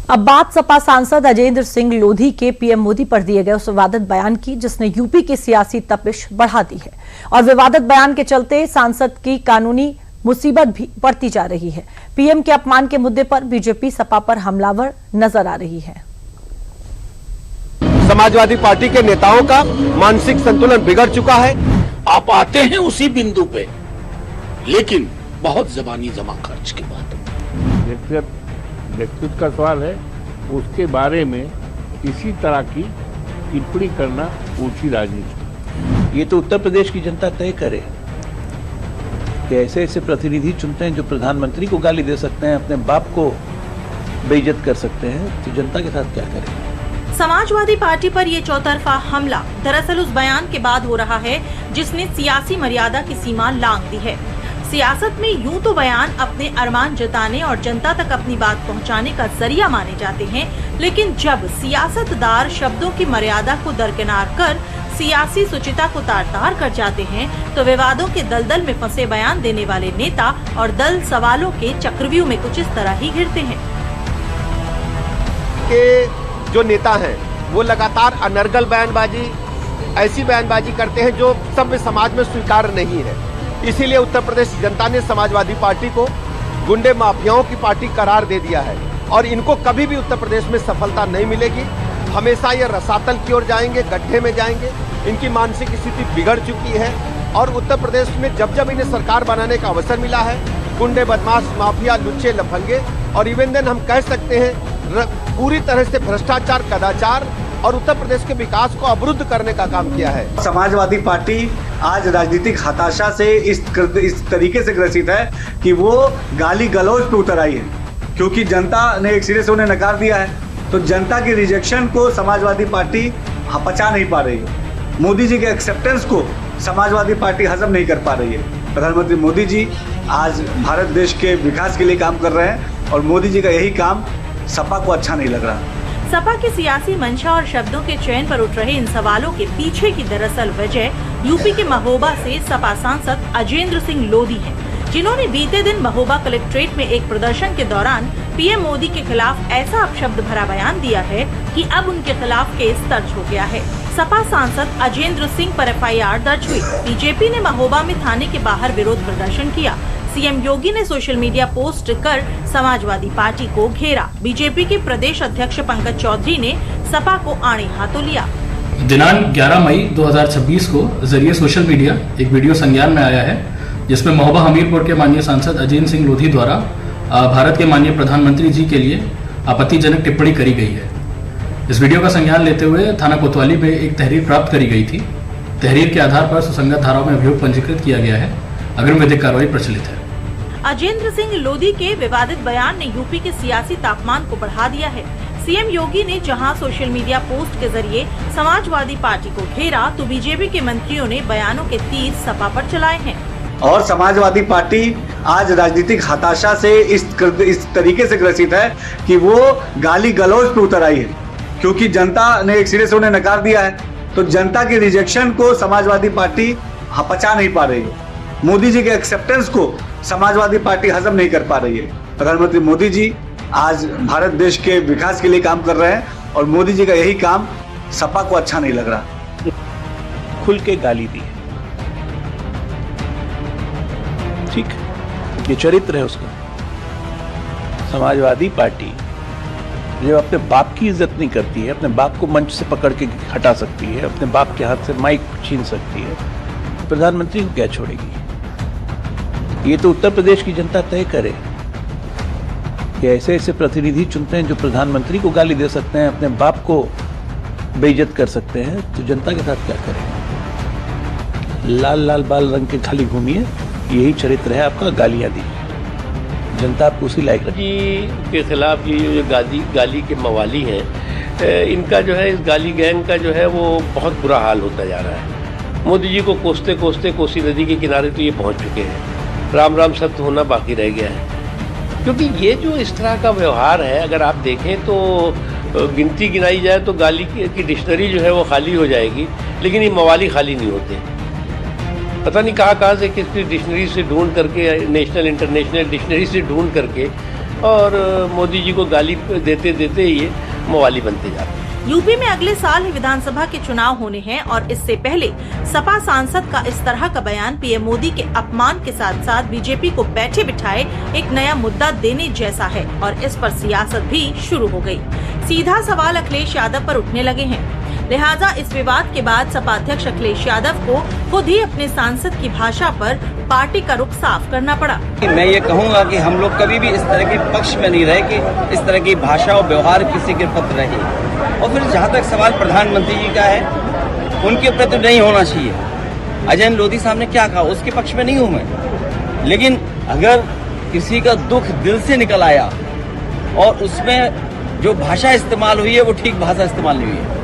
अब बात सपा सांसद अजेंद्र सिंह लोधी के पीएम मोदी पर दिए गए उस विवादित बयान की जिसने यूपी की सियासी तपिश बढ़ा दी है और विवादित बयान के चलते सांसद की कानूनी मुसीबत भी बढ़ती जा रही है। पीएम के अपमान के मुद्दे पर बीजेपी सपा पर हमलावर नजर आ रही है। समाजवादी पार्टी के नेताओं का मानसिक संतुलन बिगड़ चुका है। आप आते हैं उसी बिंदु पे, लेकिन बहुत जबानी जमा खर्च के बाद। व्यक्तित्व का सवाल है, उसके बारे में इसी तरह की टिप्पणी करना ऊंची राजनीति। ये तो उत्तर प्रदेश की जनता तय करे कि ऐसे ऐसे प्रतिनिधि चुनते हैं जो प्रधानमंत्री को गाली दे सकते हैं, अपने बाप को बेइज्जत कर सकते हैं, तो जनता के साथ क्या करें। समाजवादी पार्टी पर ये चौतरफा हमला दरअसल उस बयान के बाद हो रहा है जिसने सियासी मर्यादा की सीमा लांघ दी है। सियासत में यूं तो बयान अपने अरमान जताने और जनता तक अपनी बात पहुंचाने का जरिया माने जाते हैं, लेकिन जब सियासतदार शब्दों की मर्यादा को दरकिनार कर सियासी सुचिता को तार-तार कर जाते हैं तो विवादों के दलदल में फंसे बयान देने वाले नेता और दल सवालों के चक्रव्यूह में कुछ इस तरह ही घिरते हैं। के जो नेता हैं वो लगातार अनर्गल बयानबाजी, ऐसी बयानबाजी करते हैं जो सभ्य समाज में स्वीकार नहीं है। इसीलिए उत्तर प्रदेश जनता ने समाजवादी पार्टी को गुंडे माफियाओं की पार्टी करार दे दिया है और इनको कभी भी उत्तर प्रदेश में सफलता नहीं मिलेगी। हमेशा ये रसातल की ओर जाएंगे, गड्ढे में जाएंगे। इनकी मानसिक स्थिति बिगड़ चुकी है और उत्तर प्रदेश में जब जब इन्हें सरकार बनाने का अवसर मिला है, गुंडे, बदमाश, माफिया, लुच्चे, लफंगे और इवन देन हम कह सकते हैं पूरी तरह से भ्रष्टाचार, कदाचार और उत्तर प्रदेश के विकास को अवरुद्ध करने का काम किया है। समाजवादी पार्टी आज राजनीतिक हताशा से इस तरीके से ग्रसित है कि वो गाली गलौज पे उतर आई है, क्योंकि जनता ने एक सिरे से उन्हें नकार दिया है। तो जनता की रिजेक्शन को समाजवादी पार्टी पचा नहीं पा रही है। मोदी जी के एक्सेप्टेंस को समाजवादी पार्टी हजम नहीं कर पा रही है। प्रधानमंत्री मोदी जी आज भारत देश के विकास के लिए काम कर रहे हैं और मोदी जी का यही काम सपा को अच्छा नहीं लग रहा। सपा की सियासी मंशा और शब्दों के चयन पर उठ रहे इन सवालों के पीछे की दरअसल वजह यूपी के महोबा से सपा सांसद अजेंद्र सिंह लोधी हैं, जिन्होंने बीते दिन महोबा कलेक्ट्रेट में एक प्रदर्शन के दौरान पीएम मोदी के खिलाफ ऐसा अपशब्द भरा बयान दिया है कि अब उनके खिलाफ केस दर्ज हो गया है। सपा सांसद अजेंद्र सिंह पर एफआईआर दर्ज हुई। बीजेपी ने महोबा में थाने के बाहर विरोध प्रदर्शन किया। सीएम योगी ने सोशल मीडिया पोस्ट कर समाजवादी पार्टी को घेरा। बीजेपी के प्रदेश अध्यक्ष पंकज चौधरी ने सपा को आड़े हाथों लिया। दिनांक 11 मई 2026 को जरिए सोशल मीडिया एक वीडियो संज्ञान में आया है जिसमें महोबा हमीरपुर के माननीय सांसद अजेंद्र सिंह लोधी द्वारा भारत के माननीय प्रधानमंत्री जी के लिए आपत्तिजनक टिप्पणी करी गई है। इस वीडियो का संज्ञान लेते हुए थाना कोतवाली में एक तहरीर प्राप्त करी गई थी। तहरीर के आधार पर सुसंगत धाराओं में अभियोग पंजीकृत किया गया है। अग्रिम विधिक कार्रवाई प्रचलित है। अजेंद्र सिंह लोधी के विवादित बयान ने यूपी के सियासी तापमान को बढ़ा दिया है। सीएम योगी ने जहां सोशल मीडिया पोस्ट के जरिए समाजवादी पार्टी को घेरा तो बीजेपी के मंत्रियों ने बयानों के तीर सपा पर चलाए हैं। और समाजवादी पार्टी आज राजनीतिक हताशा से इस तरीके से ग्रसित है कि वो गाली गलौज पे उतर आई है, क्योंकि जनता ने एक सिरे से उन्हें नकार दिया है। तो जनता की रिजेक्शन को समाजवादी पार्टी पचा नहीं पा रही है। मोदी जी के एक्सेप्टेंस को समाजवादी पार्टी हजम नहीं कर पा रही है। प्रधानमंत्री मोदी जी आज भारत देश के विकास के लिए काम कर रहे हैं और मोदी जी का यही काम सपा को अच्छा नहीं लग रहा। खुल के गाली दी, ठीक, ये चरित्र है उसका। समाजवादी पार्टी जब अपने बाप की इज्जत नहीं करती है, अपने बाप को मंच से पकड़ के हटा सकती है, अपने बाप के हाथ से माइक छीन सकती है, प्रधानमंत्री को क्या छोड़ेगी। ये तो उत्तर प्रदेश की जनता तय करे कि ऐसे ऐसे प्रतिनिधि चुनते हैं जो प्रधानमंत्री को गाली दे सकते हैं, अपने बाप को बेइज्जत कर सकते हैं, तो जनता के साथ क्या करें। लाल लाल बाल रंग के खाली घूमिए, यही चरित्र है आपका, गालियां दी, जनता आपको उसी लायक रखी। के खिलाफ ये जो गाली के मवाली हैं, इनका जो है इस गाली गैंग का जो है वो बहुत बुरा हाल होता जा रहा है। मोदी जी को कोसते कोसते कोसी नदी के किनारे तो ये पहुंच चुके हैं। राम राम सत्य होना बाकी रह गया है, क्योंकि ये जो इस तरह का व्यवहार है, अगर आप देखें तो गिनती गिनाई जाए तो गाली की डिक्शनरी जो है वो खाली हो जाएगी, लेकिन ये मवाली खाली नहीं होते। पता नहीं कहाँ से किसकी डिक्शनरी से ढूंढ करके, नेशनल इंटरनेशनल डिक्शनरी से ढूंढ करके और मोदी जी को गाली देते देते ये मवाली बनते जाते हैं। यूपी में अगले साल ही विधानसभा के चुनाव होने हैं और इससे पहले सपा सांसद का इस तरह का बयान पीएम मोदी के अपमान के साथ साथ बीजेपी को बैठे बिठाए एक नया मुद्दा देने जैसा है और इस पर सियासत भी शुरू हो गई। सीधा सवाल अखिलेश यादव पर उठने लगे हैं। लिहाजा इस विवाद के बाद सपा अध्यक्ष अखिलेश यादव को खुद ही अपने सांसद की भाषा पर पार्टी का रुख साफ करना पड़ा। मैं ये कहूँगा कि हम लोग कभी भी इस तरह के पक्ष में नहीं रहे कि इस तरह की भाषा और व्यवहार किसी के प्रति रहे। और फिर जहाँ तक सवाल प्रधानमंत्री जी का है, उनके प्रति नहीं होना चाहिए। अजय लोधी साहब ने क्या कहा, उसके पक्ष में नहीं हूँ मैं, लेकिन अगर किसी का दुख दिल से निकल आया और उसमें जो भाषा इस्तेमाल हुई है वो ठीक भाषा इस्तेमाल नहीं हुई है।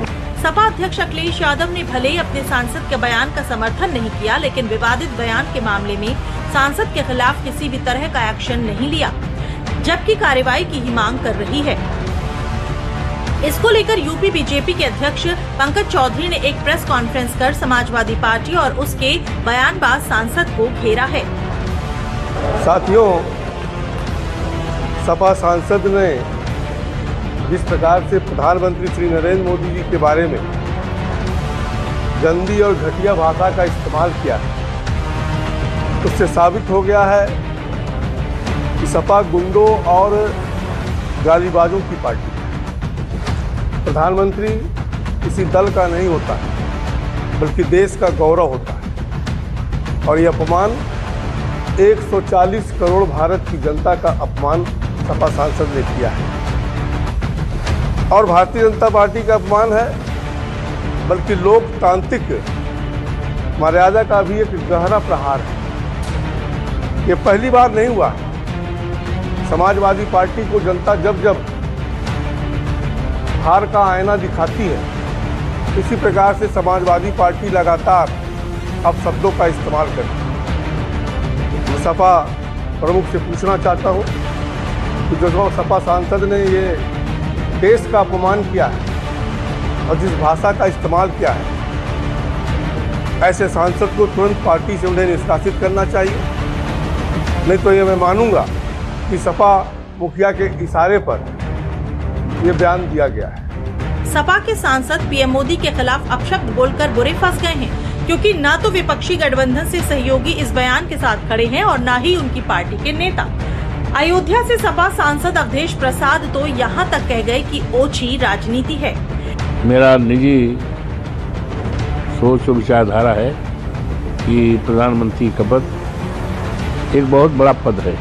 सपा अध्यक्ष अखिलेश यादव ने भले ही अपने सांसद के बयान का समर्थन नहीं किया, लेकिन विवादित बयान के मामले में सांसद के खिलाफ किसी भी तरह का एक्शन नहीं लिया, जबकि कार्रवाई की ही मांग कर रही है। इसको लेकर यूपी बीजेपी के अध्यक्ष पंकज चौधरी ने एक प्रेस कॉन्फ्रेंस कर समाजवादी पार्टी और उसके बयानबाज सांसद को घेरा है। साथियों, सपा सांसद ने जिस प्रकार से प्रधानमंत्री श्री नरेंद्र मोदी जी के बारे में गंदी और घटिया भाषा का इस्तेमाल किया है, उससे साबित हो गया है कि सपा गुंडों और गालीबाजों की पार्टी है। प्रधानमंत्री किसी दल का नहीं होता है, बल्कि देश का गौरव होता है और ये अपमान 140 करोड़ भारत की जनता का अपमान सपा सांसद ने किया है और भारतीय जनता पार्टी का अपमान है, बल्कि लोकतांत्रिक मर्यादा का भी एक गहरा प्रहार है। ये पहली बार नहीं हुआ। समाजवादी पार्टी को जनता जब जब हार का आईना दिखाती है, इसी प्रकार से समाजवादी पार्टी लगातार अब शब्दों का इस्तेमाल करती है। मैं सपा प्रमुख से पूछना चाहता हूँ कि जो सपा सांसद ने ये देश का अपमान किया है और जिस भाषा का इस्तेमाल किया है, ऐसे सांसद को तुरंत पार्टी से उन्हें निष्कासित करना चाहिए। नहीं तो ये मैं मानूंगा कि सपा मुखिया के इशारे पर ये बयान दिया गया है। सपा के सांसद पीएम मोदी के खिलाफ अपशब्द बोलकर बुरे फंस गए हैं, क्योंकि न तो विपक्षी गठबंधन से सहयोगी इस बयान के साथ खड़े हैं और न ही उनकी पार्टी के नेता। अयोध्या से सपा सांसद अवधेश प्रसाद तो यहाँ तक कह गए कि ओछी राजनीति है। मेरा निजी सोच और विचारधारा है कि प्रधानमंत्री का पद एक बहुत बड़ा पद है,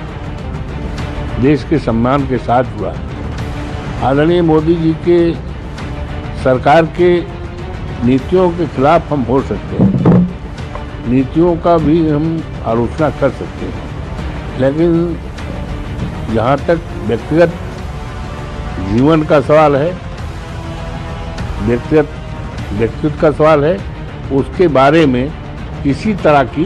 देश के सम्मान के साथ हुआ है। आदरणीय मोदी जी के सरकार के नीतियों के खिलाफ हम हो सकते हैं, नीतियों का भी हम आलोचना कर सकते हैं, लेकिन जहाँ तक व्यक्तिगत जीवन का सवाल है, व्यक्तित्व का सवाल है, उसके बारे में किसी तरह की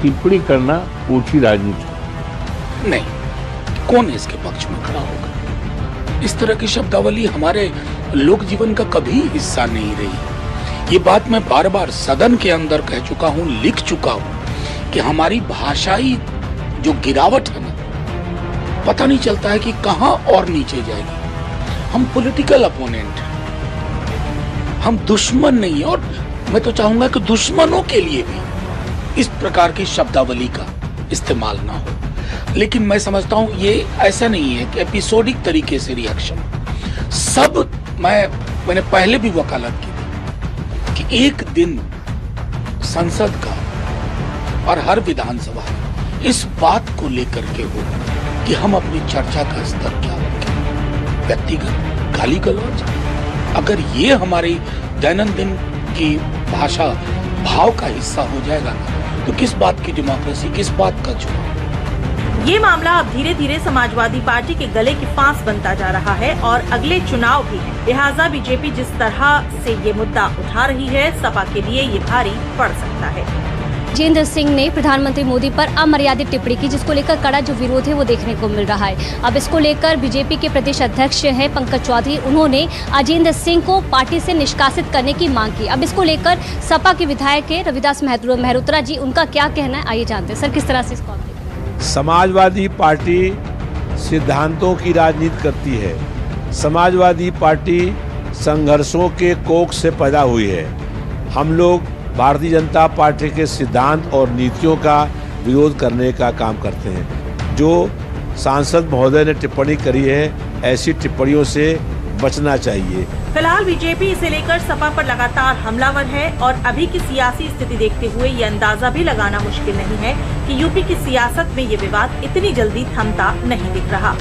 टिप्पणी करना ओछी राजनीति नहीं। कौन इसके पक्ष में खड़ा होगा? इस तरह की शब्दावली हमारे लोक जीवन का कभी हिस्सा नहीं रही। ये बात मैं बार बार सदन के अंदर कह चुका हूँ, लिख चुका हूँ कि हमारी भाषाई जो गिरावट है ना, पता नहीं चलता है कि कहां और नीचे जाएगी। हम पॉलिटिकल अपोनेंट हैं, हम दुश्मन नहीं। और मैं तो चाहूंगा कि दुश्मनों के लिए भी इस प्रकार की शब्दावली का इस्तेमाल ना हो। लेकिन मैं समझता हूं ये ऐसा नहीं है कि एपिसोडिक तरीके से रिएक्शन सब। मैंने पहले भी वकालत की थी कि एक दिन संसद का और हर विधानसभा इस बात को लेकर के हो कि हम अपनी चर्चा का स्तर क्या रखें। व्यक्तिगत गाली गलौज अगर ये हमारी दैनंदिन की भाषा भाव का हिस्सा हो जाएगा ना, तो किस बात की डेमोक्रेसी, किस बात का चुनाव। ये मामला अब धीरे धीरे समाजवादी पार्टी के गले की फांस बनता जा रहा है और अगले चुनाव भी है। लिहाजा बीजेपी जिस तरह से ये मुद्दा उठा रही है, सपा के लिए ये भारी पड़ सकता है। अजेंद्र सिंह ने प्रधानमंत्री मोदी पर अमर्यादित टिप्पणी की, जिसको लेकर कड़ा जो विरोध है वो देखने को मिल रहा है। अब इसको लेकर बीजेपी के प्रदेश अध्यक्ष हैं पंकज चौधरी, उन्होंने अजेंद्र सिंह को पार्टी से निष्कासित करने की मांग की। अब इसको लेकर सपा के विधायक है रविदास मेहरोत्रा जी, उनका क्या कहना है, आइए जानते हैं। सर, किस तरह से इसको? समाजवादी पार्टी सिद्धांतों की राजनीति करती है। समाजवादी पार्टी संघर्षों के कोख से पैदा हुई है। हम लोग भारतीय जनता पार्टी के सिद्धांत और नीतियों का विरोध करने का काम करते हैं। जो सांसद महोदय ने टिप्पणी करी है, ऐसी टिप्पणियों से बचना चाहिए। फिलहाल बीजेपी इसे लेकर सपा पर लगातार हमलावर है और अभी की सियासी स्थिति देखते हुए ये अंदाजा भी लगाना मुश्किल नहीं है कि यूपी की सियासत में ये विवाद इतनी जल्दी थमता नहीं दिख रहा।